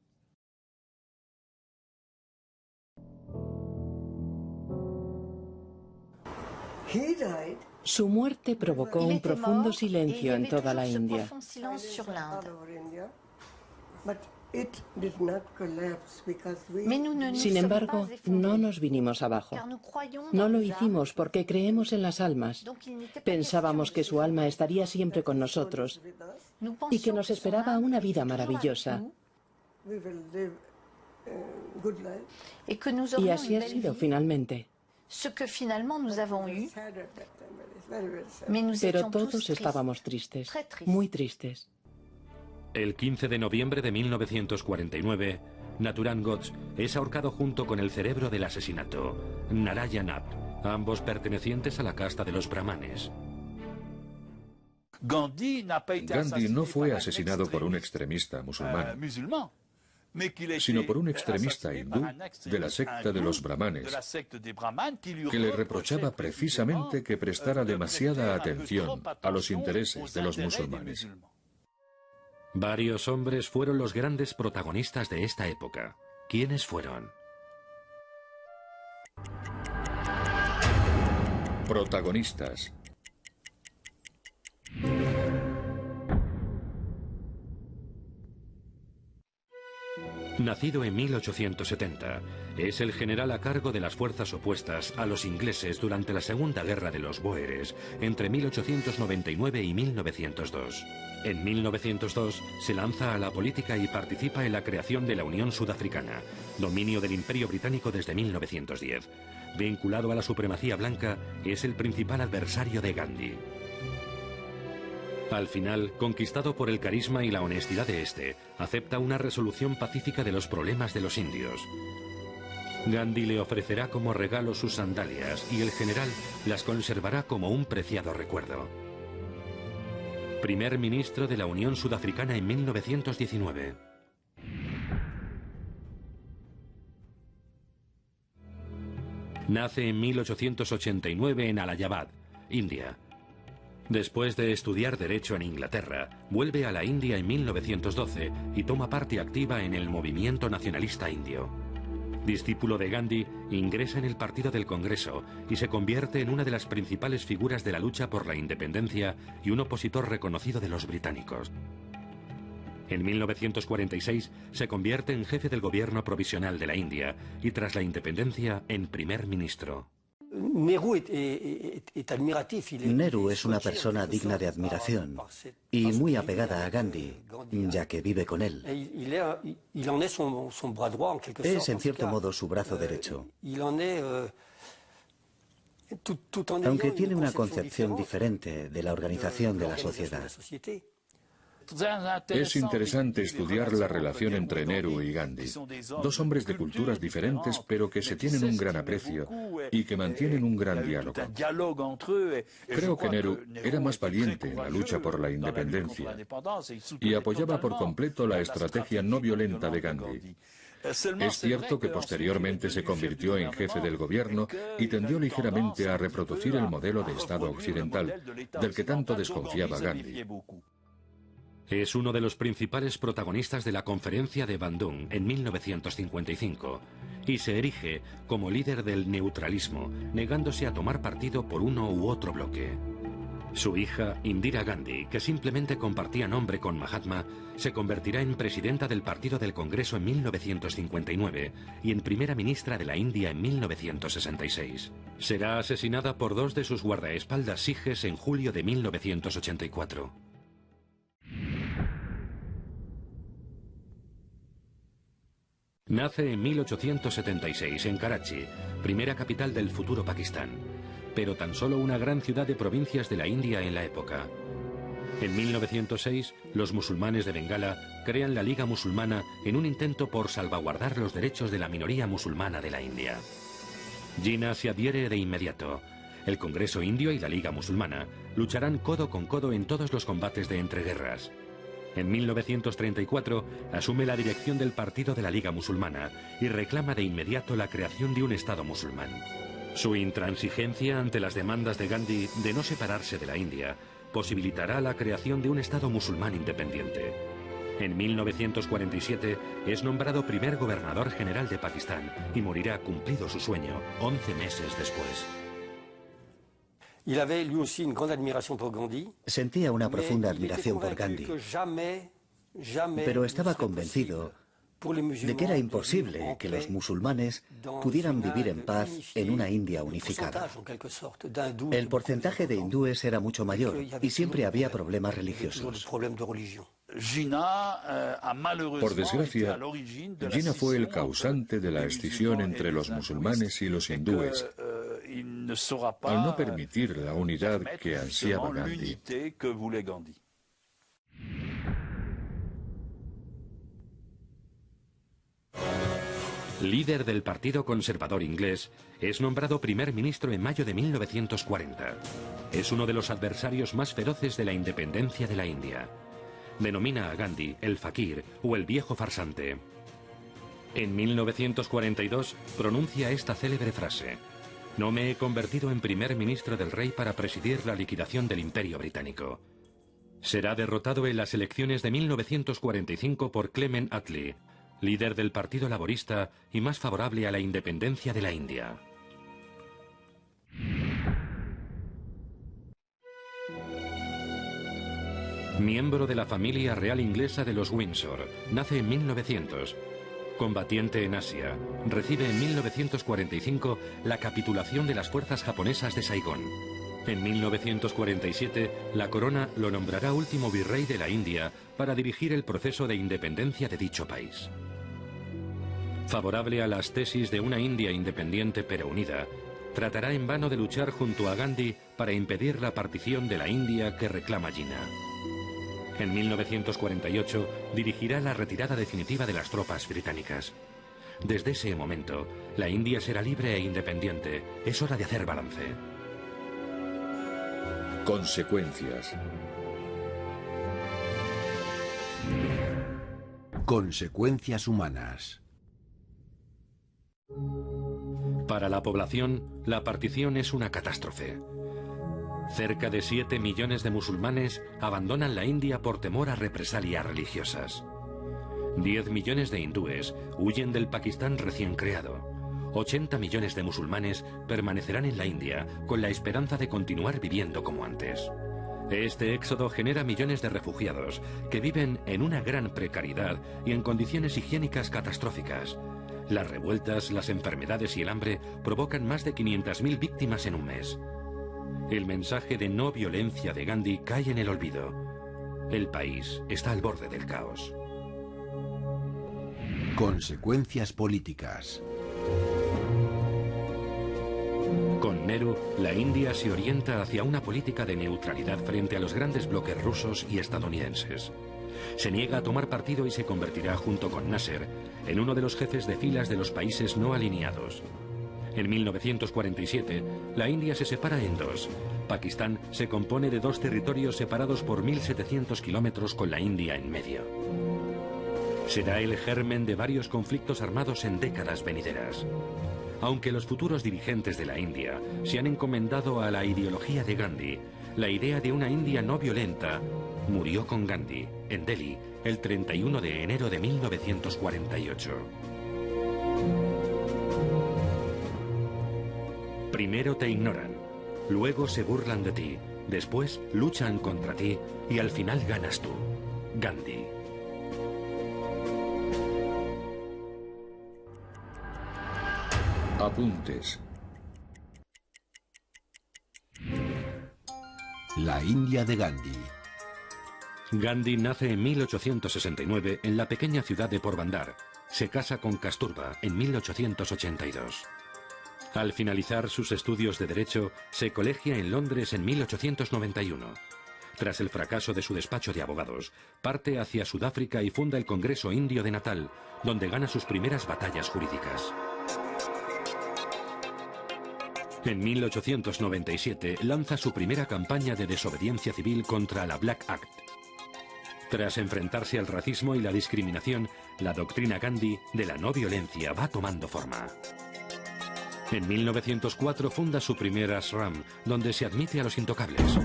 Su muerte provocó un profundo silencio en toda la India. Sin embargo, no nos vinimos abajo. No lo hicimos porque creemos en las almas. Pensábamos que su alma estaría siempre con nosotros y que nos esperaba una vida maravillosa. Y así ha sido finalmente. Pero todos estábamos tristes, muy tristes. El 15 de noviembre de 1949, Nathuram Godse es ahorcado junto con el cerebro del asesinato, Narayana, ambos pertenecientes a la casta de los brahmanes. Gandhi no fue asesinado por un extremista musulmán, sino por un extremista hindú de la secta de los brahmanes, que le reprochaba precisamente que prestara demasiada atención a los intereses de los musulmanes. Varios hombres fueron los grandes protagonistas de esta época. ¿Quiénes fueron? Protagonistas. Nacido en 1870, es el general a cargo de las fuerzas opuestas a los ingleses durante la Segunda Guerra de los Bóeres, entre 1899 y 1902. En 1902 se lanza a la política y participa en la creación de la Unión Sudafricana, dominio del Imperio Británico desde 1910. Vinculado a la supremacía blanca, es el principal adversario de Gandhi. Al final, conquistado por el carisma y la honestidad de este, acepta una resolución pacífica de los problemas de los indios. Gandhi le ofrecerá como regalo sus sandalias y el general las conservará como un preciado recuerdo. Primer ministro de la Unión Sudafricana en 1919. Nace en 1889 en Allahabad, India. Después de estudiar Derecho en Inglaterra, vuelve a la India en 1912 y toma parte activa en el movimiento nacionalista indio. Discípulo de Gandhi, ingresa en el Partido del Congreso y se convierte en una de las principales figuras de la lucha por la independencia y un opositor reconocido de los británicos. En 1946 se convierte en jefe del gobierno provisional de la India y tras la independencia en primer ministro. Nehru es una persona digna de admiración y muy apegada a Gandhi, ya que vive con él. Es en cierto modo su brazo derecho. Aunque tiene una concepción diferente de la organización de la sociedad. Es interesante estudiar la relación entre Nehru y Gandhi, dos hombres de culturas diferentes pero que se tienen un gran aprecio y que mantienen un gran diálogo. Creo que Nehru era más valiente en la lucha por la independencia y apoyaba por completo la estrategia no violenta de Gandhi. Es cierto que posteriormente se convirtió en jefe del gobierno y tendió ligeramente a reproducir el modelo de Estado occidental, del que tanto desconfiaba Gandhi. Es uno de los principales protagonistas de la Conferencia de Bandung en 1955 y se erige como líder del neutralismo, negándose a tomar partido por uno u otro bloque. Su hija, Indira Gandhi, que simplemente compartía nombre con Mahatma, se convertirá en presidenta del Partido del Congreso en 1959 y en primera ministra de la India en 1966. Será asesinada por dos de sus guardaespaldas sijes en julio de 1984. Nace en 1876 en Karachi, primera capital del futuro Pakistán, pero tan solo una gran ciudad de provincias de la India en la época. En 1906, los musulmanes de Bengala crean la Liga Musulmana en un intento por salvaguardar los derechos de la minoría musulmana de la India. Jinnah se adhiere de inmediato. El Congreso Indio y la Liga Musulmana lucharán codo con codo en todos los combates de entreguerras. En 1934 asume la dirección del Partido de la Liga Musulmana y reclama de inmediato la creación de un Estado musulmán. Su intransigencia ante las demandas de Gandhi de no separarse de la India posibilitará la creación de un Estado musulmán independiente. En 1947 es nombrado primer gobernador general de Pakistán y morirá cumplido su sueño 11 meses después. Sentía una profunda admiración por Gandhi, pero estaba convencido de que era imposible que los musulmanes pudieran vivir en paz en una India unificada. El porcentaje de hindúes era mucho mayor y siempre había problemas religiosos. Por desgracia, Jinnah fue el causante de la escisión entre los musulmanes y los hindúes, al no permitir la unidad que ansiaba Gandhi. Líder del Partido Conservador Inglés, es nombrado primer ministro en mayo de 1940. Es uno de los adversarios más feroces de la independencia de la India. Denomina a Gandhi el fakir o el viejo farsante. En 1942 pronuncia esta célebre frase: "No me he convertido en primer ministro del rey para presidir la liquidación del Imperio Británico". Será derrotado en las elecciones de 1945 por Clement Attlee, líder del Partido Laborista y más favorable a la independencia de la India. Miembro de la familia real inglesa de los Windsor, nace en 1900. Combatiente en Asia, recibe en 1945 la capitulación de las fuerzas japonesas de Saigón. En 1947, la corona lo nombrará último virrey de la India para dirigir el proceso de independencia de dicho país. Favorable a las tesis de una India independiente pero unida, tratará en vano de luchar junto a Gandhi para impedir la partición de la India que reclama Jinnah. En 1948 dirigirá la retirada definitiva de las tropas británicas. Desde ese momento, la India será libre e independiente. Es hora de hacer balance. Consecuencias. Consecuencias humanas. Para la población, la partición es una catástrofe. Cerca de 7 millones de musulmanes abandonan la India por temor a represalias religiosas. 10 millones de hindúes huyen del Pakistán recién creado. 80 millones de musulmanes permanecerán en la India con la esperanza de continuar viviendo como antes. Este éxodo genera millones de refugiados que viven en una gran precariedad y en condiciones higiénicas catastróficas. Las revueltas, las enfermedades y el hambre provocan más de 500.000 víctimas en un mes. El mensaje de no violencia de Gandhi cae en el olvido. El país está al borde del caos. Consecuencias políticas. Con Nehru, la India se orienta hacia una política de neutralidad frente a los grandes bloques rusos y estadounidenses. Se niega a tomar partido y se convertirá, junto con Nasser, en uno de los jefes de filas de los países no alineados. En 1947, la India se separa en dos. Pakistán se compone de dos territorios separados por 1.700 kilómetros con la India en medio. Será el germen de varios conflictos armados en décadas venideras. Aunque los futuros dirigentes de la India se han encomendado a la ideología de Gandhi, la idea de una India no violenta murió con Gandhi, en Delhi, el 31 de enero de 1948. Primero te ignoran, luego se burlan de ti, después luchan contra ti y al final ganas tú. Gandhi. Apuntes. La India de Gandhi. Gandhi nace en 1869 en la pequeña ciudad de Porbandar. Se casa con Kasturba en 1882. Al finalizar sus estudios de Derecho, se colegia en Londres en 1891. Tras el fracaso de su despacho de abogados, parte hacia Sudáfrica y funda el Congreso Indio de Natal, donde gana sus primeras batallas jurídicas. En 1897 lanza su primera campaña de desobediencia civil contra la Black Act. Tras enfrentarse al racismo y la discriminación, la doctrina Gandhi de la no violencia va tomando forma. En 1904 funda su primer ashram, donde se admite a los intocables.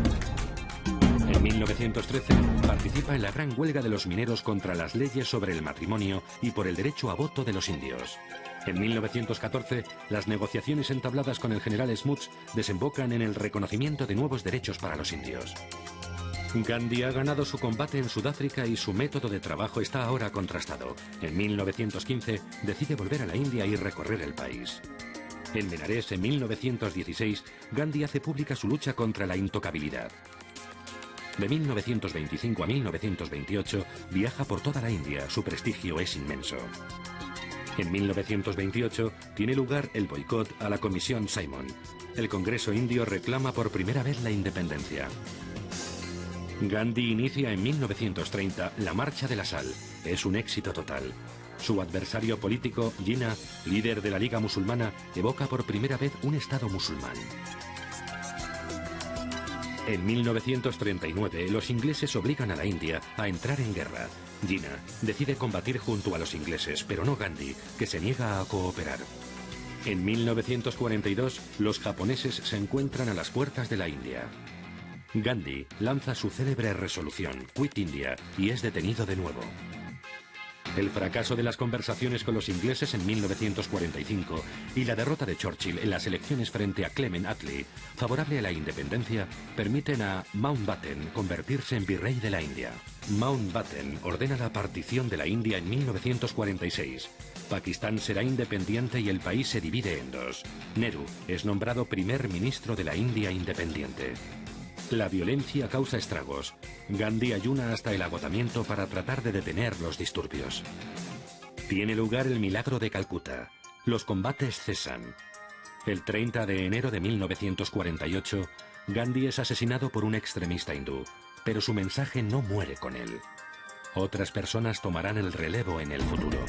En 1913 participa en la gran huelga de los mineros contra las leyes sobre el matrimonio y por el derecho a voto de los indios. En 1914, las negociaciones entabladas con el general Smuts desembocan en el reconocimiento de nuevos derechos para los indios. Gandhi ha ganado su combate en Sudáfrica y su método de trabajo está ahora contrastado. En 1915 decide volver a la India y recorrer el país. En Benares, en 1916, Gandhi hace pública su lucha contra la intocabilidad. De 1925 a 1928 viaja por toda la India, su prestigio es inmenso. En 1928 tiene lugar el boicot a la Comisión Simon. El Congreso indio reclama por primera vez la independencia. Gandhi inicia en 1930 la Marcha de la Sal. Es un éxito total. Su adversario político, Jinnah, líder de la Liga Musulmana, evoca por primera vez un Estado musulmán. En 1939, los ingleses obligan a la India a entrar en guerra. Jinnah decide combatir junto a los ingleses, pero no Gandhi, que se niega a cooperar. En 1942, los japoneses se encuentran a las puertas de la India. Gandhi lanza su célebre resolución, Quit India, y es detenido de nuevo. El fracaso de las conversaciones con los ingleses en 1945 y la derrota de Churchill en las elecciones frente a Clement Attlee, favorable a la independencia, permiten a Mountbatten convertirse en virrey de la India. Mountbatten ordena la partición de la India en 1946. Pakistán será independiente y el país se divide en dos. Nehru es nombrado primer ministro de la India independiente. La violencia causa estragos. Gandhi ayuna hasta el agotamiento para tratar de detener los disturbios. Tiene lugar el milagro de Calcuta. Los combates cesan. El 30 de enero de 1948, Gandhi es asesinado por un extremista hindú, pero su mensaje no muere con él. Otras personas tomarán el relevo en el futuro.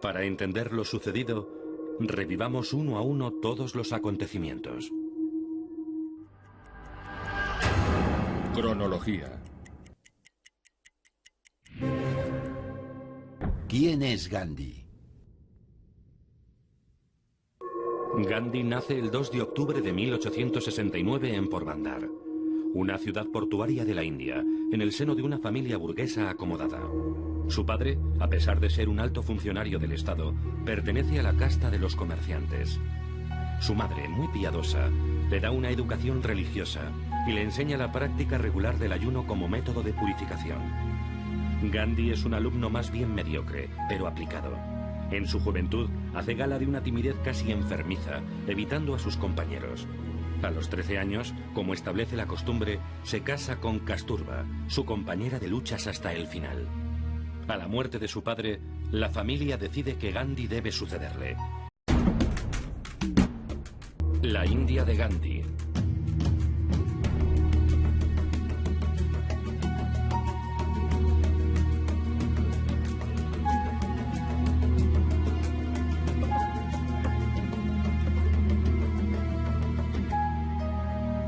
Para entender lo sucedido, revivamos uno a uno todos los acontecimientos. Cronología. ¿Quién es Gandhi? Gandhi nace el 2 de octubre de 1869 en Porbandar, una ciudad portuaria de la India, en el seno de una familia burguesa acomodada. Su padre, a pesar de ser un alto funcionario del Estado, pertenece a la casta de los comerciantes. Su madre, muy piadosa, le da una educación religiosa y le enseña la práctica regular del ayuno como método de purificación. Gandhi es un alumno más bien mediocre, pero aplicado. En su juventud hace gala de una timidez casi enfermiza, evitando a sus compañeros. A los 13 años, como establece la costumbre, se casa con Kasturba, su compañera de luchas hasta el final. A la muerte de su padre, la familia decide que Gandhi debe sucederle. La India de Gandhi.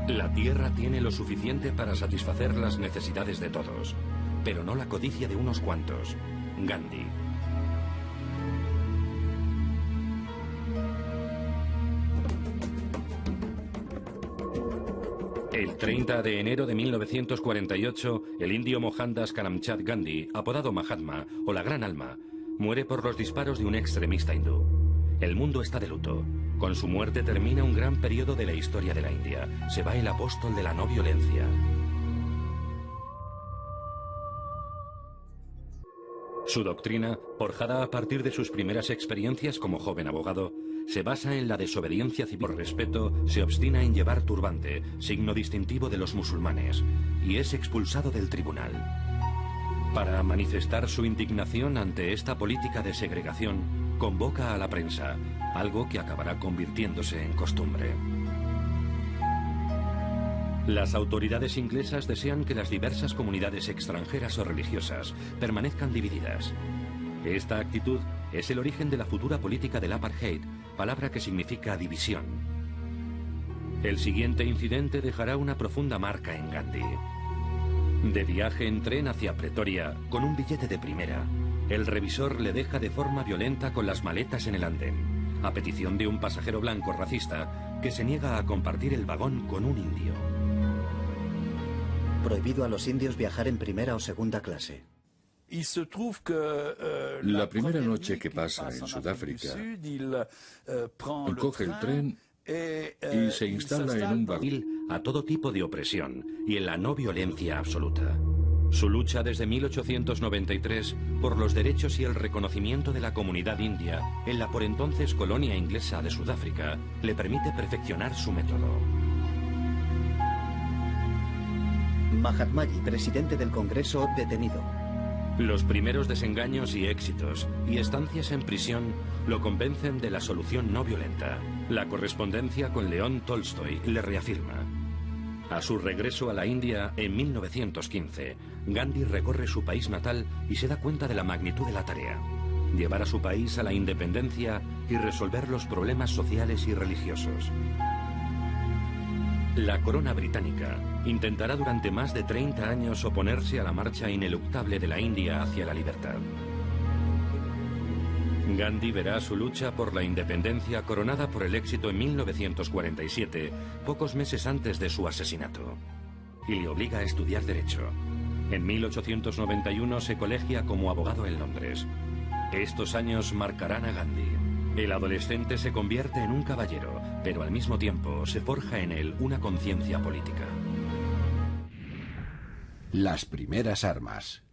La tierra tiene lo suficiente para satisfacer las necesidades de todos, pero no la codicia de unos cuantos. Gandhi. El 30 de enero de 1948, el indio Mohandas Karamchand Gandhi, apodado Mahatma o la Gran Alma, muere por los disparos de un extremista hindú. El mundo está de luto. Con su muerte termina un gran periodo de la historia de la India. Se va el apóstol de la no violencia. Su doctrina, forjada a partir de sus primeras experiencias como joven abogado, se basa en la desobediencia civil. Por respeto, se obstina en llevar turbante, signo distintivo de los musulmanes, y es expulsado del tribunal. Para manifestar su indignación ante esta política de segregación, convoca a la prensa, algo que acabará convirtiéndose en costumbre. Las autoridades inglesas desean que las diversas comunidades extranjeras o religiosas permanezcan divididas. Esta actitud es el origen de la futura política del apartheid, palabra que significa división. El siguiente incidente dejará una profunda marca en Gandhi. De viaje en tren hacia Pretoria, con un billete de primera, el revisor le deja de forma violenta con las maletas en el andén, a petición de un pasajero blanco racista que se niega a compartir el vagón con un indio. Prohibido a los indios viajar en primera o segunda clase. La primera noche que pasa en Sudáfrica, coge el tren y se instala en un vagón a todo tipo de opresión y en la no violencia absoluta. Su lucha desde 1893 por los derechos y el reconocimiento de la comunidad india en la por entonces colonia inglesa de Sudáfrica le permite perfeccionar su método. Mahatmaji, presidente del Congreso, detenido. Los primeros desengaños y éxitos y estancias en prisión lo convencen de la solución no violenta. La correspondencia con León Tolstoy le reafirma. A su regreso a la India en 1915, Gandhi recorre su país natal y se da cuenta de la magnitud de la tarea: llevar a su país a la independencia y resolver los problemas sociales y religiosos. La corona británica intentará durante más de 30 años oponerse a la marcha ineluctable de la India hacia la libertad. Gandhi verá su lucha por la independencia coronada por el éxito en 1947, pocos meses antes de su asesinato, y le obliga a estudiar Derecho. En 1891 se colegia como abogado en Londres. Estos años marcarán a Gandhi. El adolescente se convierte en un caballero, pero al mismo tiempo se forja en él una conciencia política. Las primeras armas.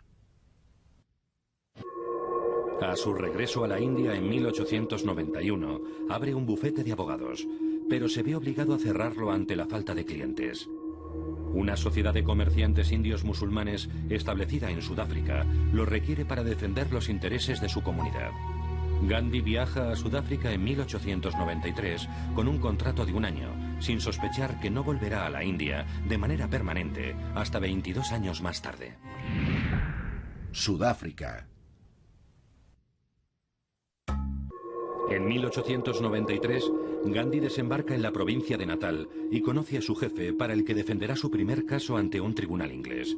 A su regreso a la India en 1891, abre un bufete de abogados, pero se ve obligado a cerrarlo ante la falta de clientes. Una sociedad de comerciantes indios musulmanes establecida en Sudáfrica lo requiere para defender los intereses de su comunidad. Gandhi viaja a Sudáfrica en 1893 con un contrato de un año, sin sospechar que no volverá a la India de manera permanente hasta 22 años más tarde. Sudáfrica. En 1893, Gandhi desembarca en la provincia de Natal y conoce a su jefe, para el que defenderá su primer caso ante un tribunal inglés.